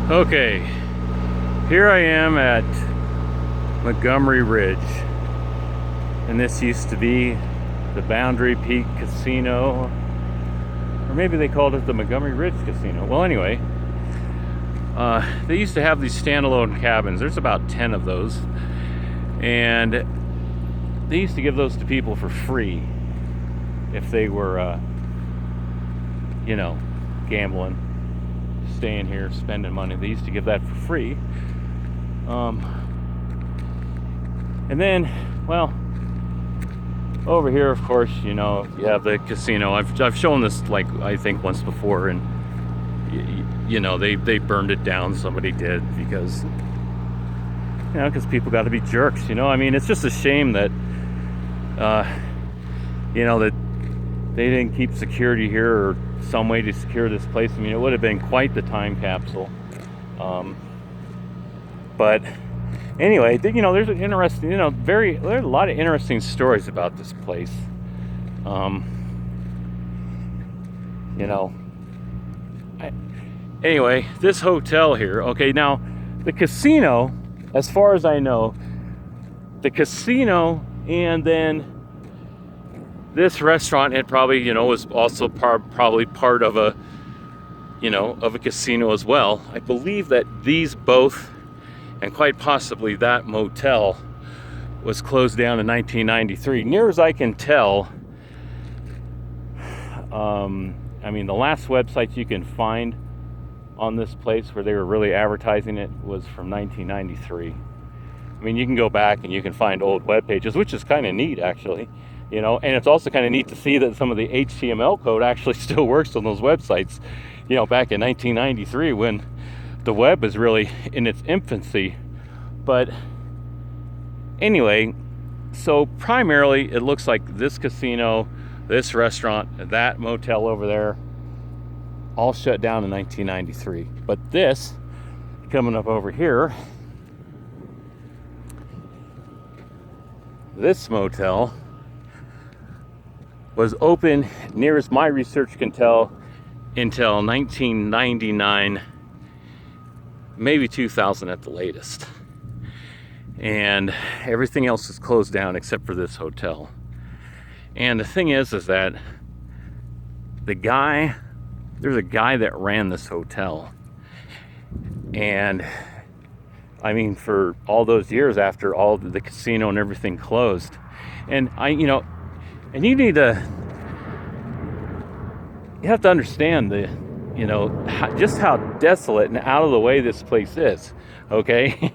Okay, here I am at Montgomery Ridge, and this used to be the Boundary Peak Casino, or maybe they called it the Montgomery Ridge Casino. Well, anyway, they used to have these standalone cabins. There's about 10 of those, and they used to give those to people for free if they were, gambling, staying here, spending money. They used to give that for free. And then, well, over here, of course, you have the casino. I've shown this, like, I think once before, and they burned it down. Somebody did, because people got to be jerks. I mean, it's just a shame that that they didn't keep security here or some way to secure this place. I mean, it would have been quite the time capsule. But anyway, there's an interesting, there's a lot of interesting stories about this place. Anyway, this hotel here. Okay, now the casino, as far as I know, the casino and then this restaurant, it probably, was also probably part of a, of a casino as well. I believe that these both, and quite possibly that motel, was closed down in 1993. Near as I can tell, I mean, the last website you can find on this place where they were really advertising it was from 1993. I mean, you can go back and you can find old web pages, which is kind of neat, actually. And it's also kind of neat to see that some of the HTML code actually still works on those websites, back in 1993 when the web was really in its infancy. But anyway, so primarily it looks like this casino, this restaurant, that motel over there, all shut down in 1993. But this, coming up over here, this motel was open, near as my research can tell, until 1999, maybe 2000 at the latest. And everything else is closed down except for this hotel. And the thing is that there's a guy that ran this hotel. And I mean, for all those years after all the casino and everything closed. And and you have to understand just how desolate and out of the way this place is, okay?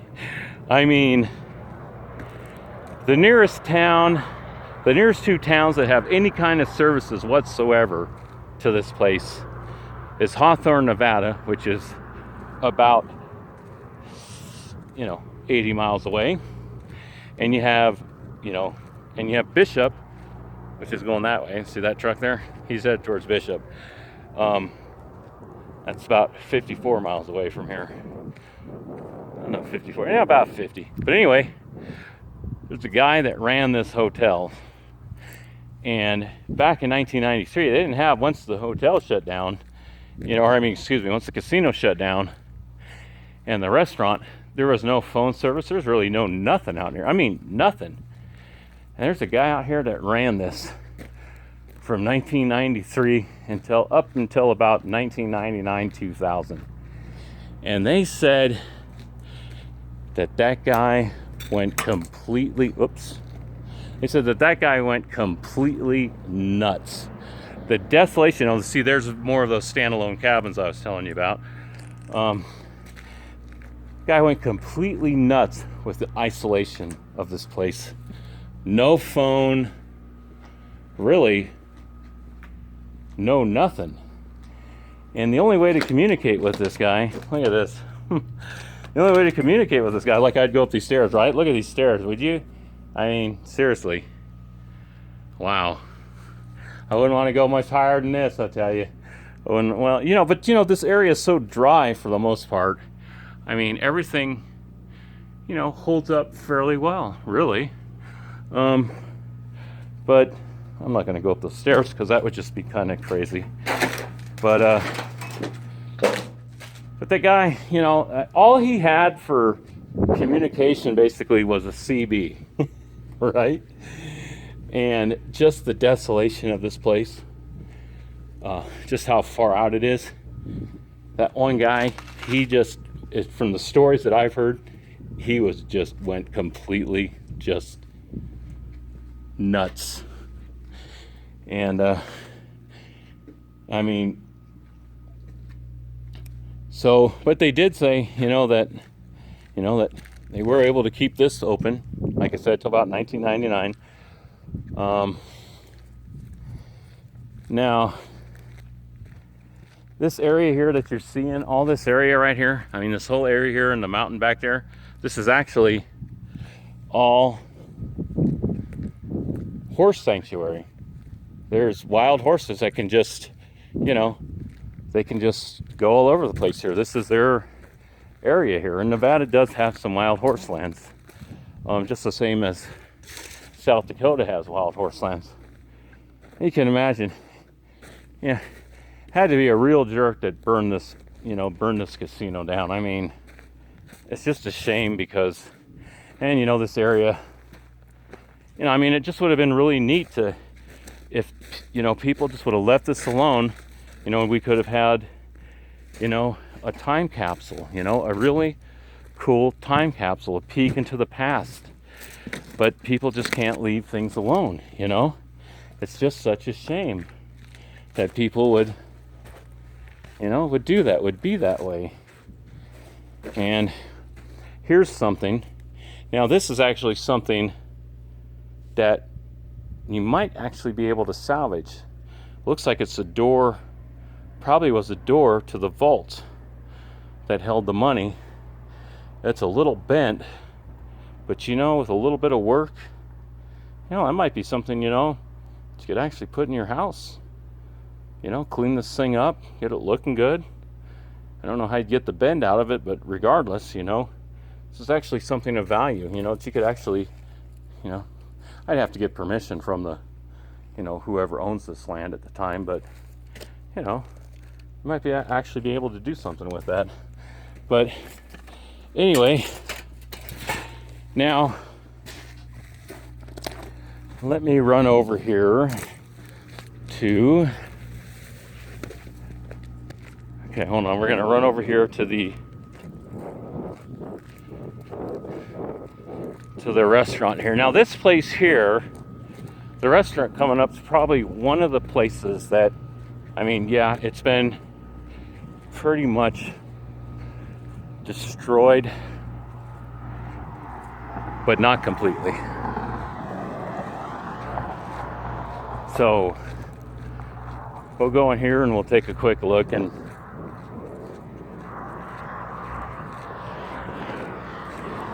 I mean, the nearest two towns that have any kind of services whatsoever to this place is Hawthorne, Nevada, which is about, 80 miles away. And you have Bishop, which is going that way. See that truck there? He's headed towards Bishop. That's about 54 miles away from here. I don't know, 54. Yeah, about 50. But anyway, there's a guy that ran this hotel. And back in 1993, they didn't have, once the hotel shut down, once the casino shut down and the restaurant, there was no phone service. There's really no nothing out here. I mean, nothing. And there's a guy out here that ran this from 1993 up until about 1999, 2000. And they said that guy went completely, they said that guy went completely nuts. The desolation, see, there's more of those standalone cabins I was telling you about. Guy went completely nuts with the isolation of this place. No phone, really, no nothing. And the only way to communicate with this guy, look at this. The only way to communicate with this guy, like I'd go up these stairs, right? Look at these stairs, would you? I mean, seriously. Wow. I wouldn't want to go much higher than this, I'll tell you. But this area is so dry for the most part. I mean, everything, holds up fairly well, really. But I'm not going to go up those stairs because that would just be kind of crazy. But But that guy, you know, all he had for communication basically was a CB, right? And just the desolation of this place, just how far out it is. That one guy, he just, from the stories that I've heard, he was just went completely just nuts. And I mean, so, but they did say, that they were able to keep this open, like I said, till about 1999. Now, this area here that you're seeing, all this area right here, I mean, this whole area here and the mountain back there, this is actually all horse sanctuary. There's wild horses that can just, they can just go all over the place here. This is their area here. And Nevada does have some wild horse lands, just the same as South Dakota has wild horse lands. You can imagine, had to be a real jerk that burned this casino down. I mean, it's just a shame because, and this area, I mean, it just would have been really neat to, if, people just would have left this alone, we could have had, a time capsule, a really cool time capsule, a peek into the past. But people just can't leave things alone, It's just such a shame that people would do that, would be that way. And here's something. Now, this is actually something that you might actually be able to salvage. Looks like it's a door, probably was a door to the vault that held the money. It's a little bent, but with a little bit of work, that might be something, you could actually put in your house. Clean this thing up, get it looking good. I don't know how you'd get the bend out of it, but regardless, this is actually something of value, that you could actually, I'd have to get permission from the, whoever owns this land at the time, but, you might actually be able to do something with that. But anyway, now let me run over here to, okay, hold on, we're going to run over here to the restaurant here. Now, this place here, the restaurant coming up, is probably one of the places that, I mean, yeah, it's been pretty much destroyed, but not completely. So we'll go in here and we'll take a quick look. And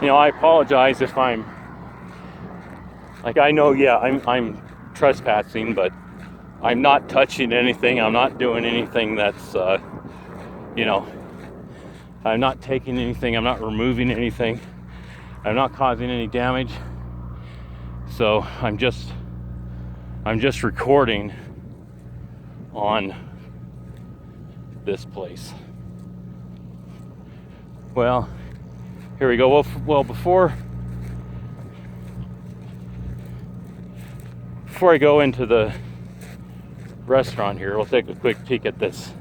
I apologize if I'm like, I know, yeah, I'm trespassing, but I'm not touching anything. I'm not doing anything that's I'm not taking anything. I'm not removing anything. I'm not causing any damage. So I'm just recording on this place. Well, here we go. Well, before I go into the restaurant here, we'll take a quick peek at this.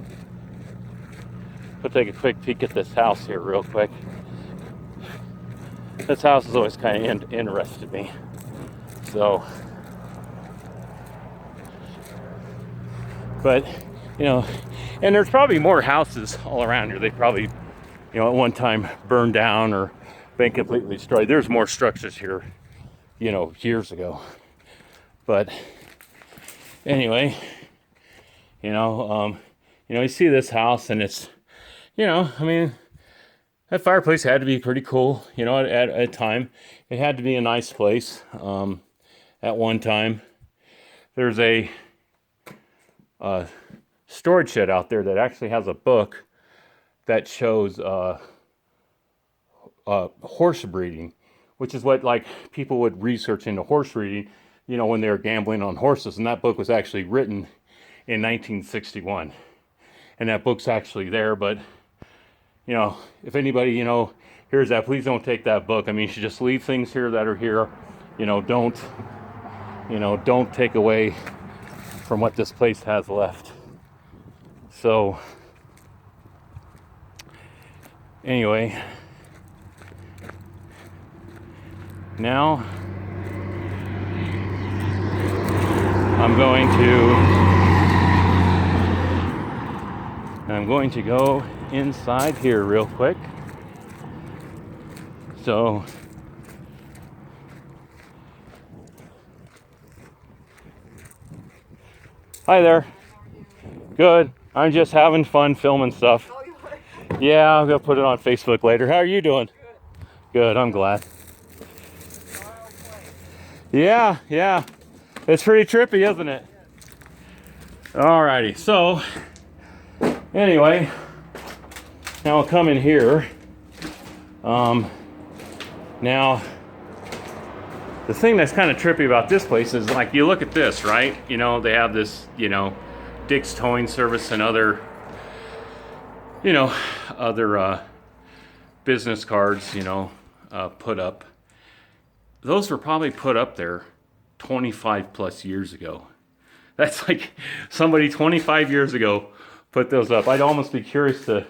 We'll take a quick peek at this house here real quick. This house has always kind of interested me. So, but, and there's probably more houses all around here. They probably, at one time burned down or been completely destroyed. There's more structures here, years ago. But anyway, you see this house and it's, I mean, that fireplace had to be pretty cool, at a time. It had to be a nice place. At one time, there's a storage shed out there that actually has a book that shows horse breeding, which is what like people would research into horse breeding, when they were gambling on horses. And that book was actually written in 1961, and that book's actually there. But you know, if anybody, you know, hears that, please don't take that book. I mean, you should just leave things here that are here. You know, don't take away from what this place has left. So, anyway, now I'm going to go inside here real quick. So, hi there. Good. I'm just having fun filming stuff. Yeah, I'm gonna put it on Facebook later. How are you doing? Good. I'm glad. Yeah. It's pretty trippy, isn't it? Alrighty. So, anyway, now I'll come in here. Now, the thing that's kind of trippy about this place is, like, you look at this, right? You know, they have this, you know, Dick's Towing Service and other, you know, other business cards, you know, put up. Those were probably put up there 25 plus years ago. That's like somebody 25 years ago put those up. I'd almost be curious to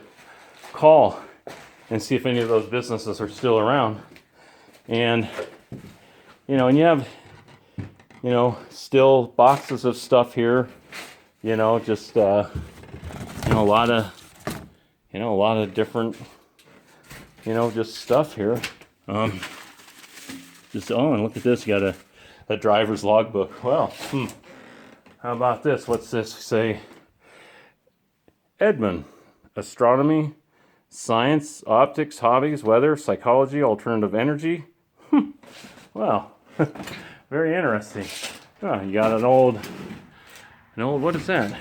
call and see if any of those businesses are still around. And, you know, and you have, you know, still boxes of stuff here, you know, just, you know, a lot of different, you know, just stuff here. Just, oh, and look at this, you got a driver's logbook. Well, how about this? What's this say? Edmund, astronomy, science, optics, hobbies, weather, psychology, alternative energy. Well, very interesting. Oh, you got an old, what is that?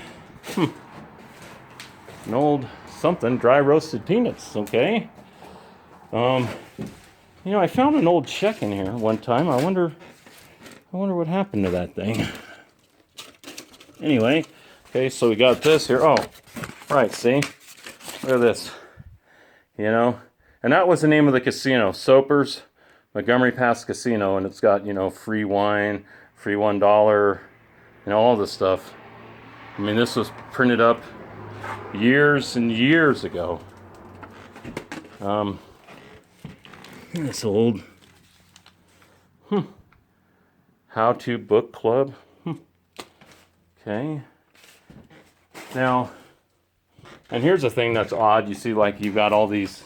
An old something, dry roasted peanuts, okay. You know, I found an old check in here one time. I wonder what happened to that thing. Anyway, okay, so we got this here. Oh, right, see? Look at this. You know, and that was the name of the casino, Soper's Montgomery Pass Casino, and it's got, you know, free wine, free $1, you know, all this stuff. I mean, this was printed up years and years ago. This old how-to book club. Okay. Now, and here's the thing that's odd. You see, like, you've got all these,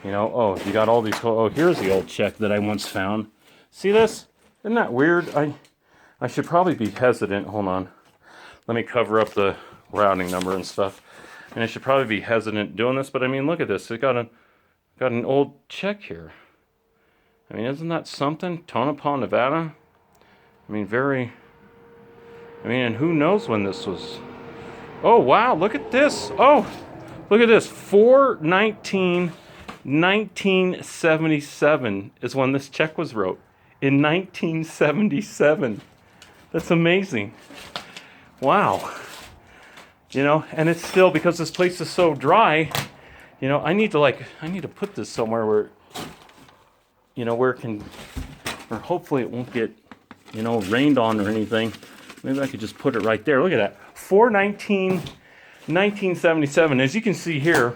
you know, oh, you got all these, oh, here's the old check that I once found. See this? Isn't that weird? I should probably be hesitant. Hold on. Let me cover up the routing number and stuff. And I should probably be hesitant doing this, but I mean, look at this. It got an old check here. I mean, isn't that something? Tonopah, Nevada? I mean, and who knows when this was. Oh, wow, look at this. Oh, look at this. 4/19/1977 is when this check was wrote. In 1977. That's amazing. Wow. You know, and it's still, because this place is so dry, you know, I need to put this somewhere where, you know, where it can, or hopefully it won't get, you know, rained on or anything. Maybe I could just put it right there. Look at that. 4/19/1977. As you can see here,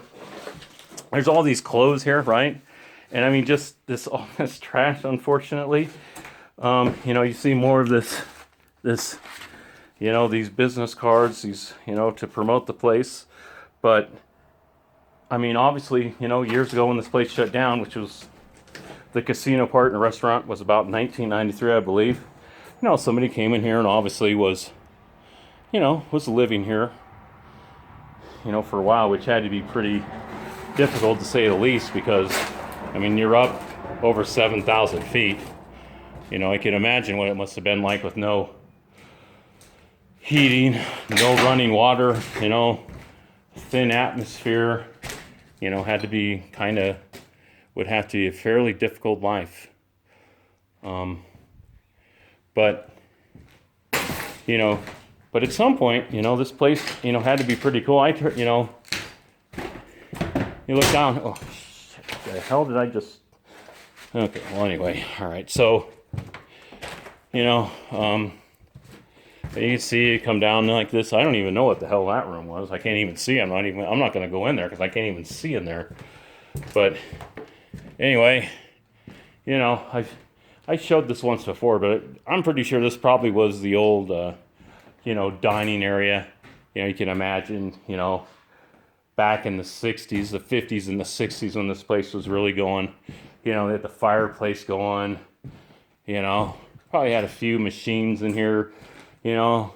there's all these clothes here, right? And I mean, just all this trash, unfortunately. You know, you see more of this, you know, these business cards, these, you know, to promote the place. But, I mean, obviously, you know, years ago when this place shut down, which was the casino part and the restaurant, was about 1993, I believe. You know, somebody came in here and obviously was, you know, was living here, you know, for a while, which had to be pretty difficult to say the least, because, I mean, you're up over 7,000 feet. You know, I can imagine what it must have been like with no heating, no running water, you know, thin atmosphere, you know, would have to be a fairly difficult life. But, you know, but at some point, you know, this place, you know, had to be pretty cool. You know, you look down. Oh, shit, the hell did I just? Okay, well, anyway, all right. So, you know, you can see it come down like this. I don't even know what the hell that room was. I can't even see. I'm not going to go in there because I can't even see in there. But anyway, you know, I showed this once before, but I'm pretty sure this probably was the old, you know, dining area. You know, you can imagine, you know, back in the 60s, the 50s and the 60s when this place was really going. You know, they had the fireplace going, you know, probably had a few machines in here, you know,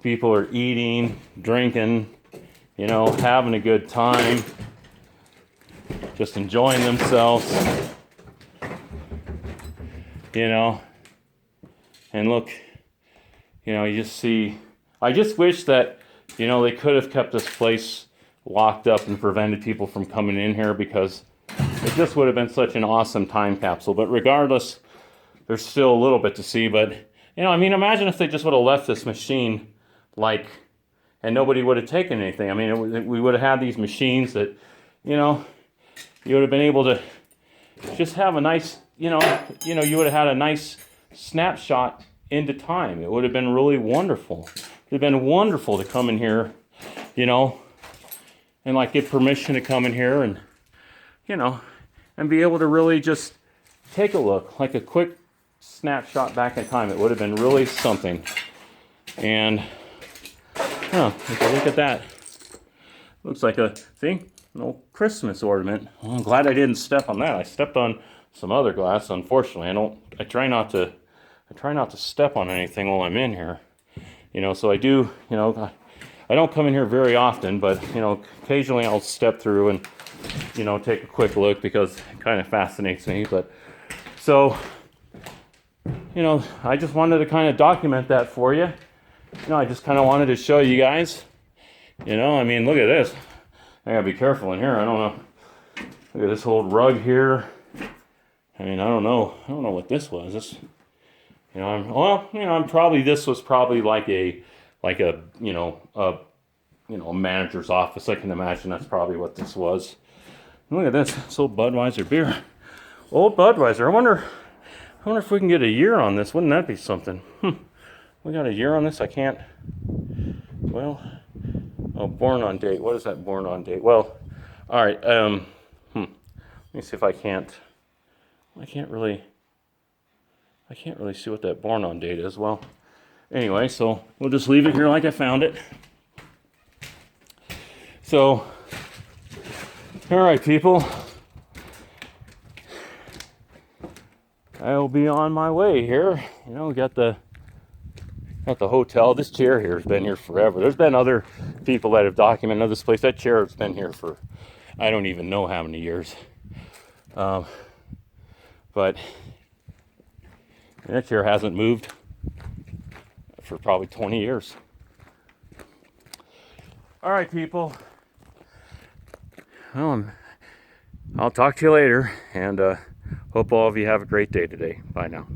people are eating, drinking, you know, having a good time, just enjoying themselves, you know, and look, you know, you just see, I just wish that, you know, they could have kept this place locked up and prevented people from coming in here, because it just would have been such an awesome time capsule. But regardless, there's still a little bit to see. But, you know, I mean, imagine if they just would have left this machine, like, and nobody would have taken anything. I mean, we would have had these machines that, you know, you would have been able to just have a nice, you would have had a nice snapshot into time. It would have been really wonderful. It would have been wonderful to come in here, you know, and like get permission to come in here and, you know, and be able to really just take a look, like a quick snapshot back in time. It would have been really something. And, look at that. Looks like a, see, an old Christmas ornament. Well, I'm glad I didn't step on that. I stepped on some other glass, unfortunately. I try not to step on anything while I'm in here. You know, so I do, you know, I don't come in here very often, but, you know, occasionally I'll step through and, you know, take a quick look because it kind of fascinates me. But so, you know, I just wanted to kind of document that for you. You know, I just kind of wanted to show you guys, you know, I mean, look at this. I gotta be careful in here. I don't know. Look at this old rug here. I mean, I don't know what this was. This, you know, this was probably like a a manager's office. I can imagine that's probably what this was. Look at this. It's old Budweiser beer. Old Budweiser. I wonder if we can get a year on this. Wouldn't that be something? We got a year on this? I can't. Well, oh, born on date. What is that born on date? Well, all right. Let me see if I can't. I can't really see what that born on date is. Well, anyway, so we'll just leave it here like I found it. So, all right, people. I'll be on my way here. You know, got the hotel. This chair here has been here forever. There's been other people that have documented this place. That chair has been here for I don't even know how many years. But that chair hasn't moved for probably 20 years. All right, people. Well, I'll talk to you later, and hope all of you have a great day today. Bye now.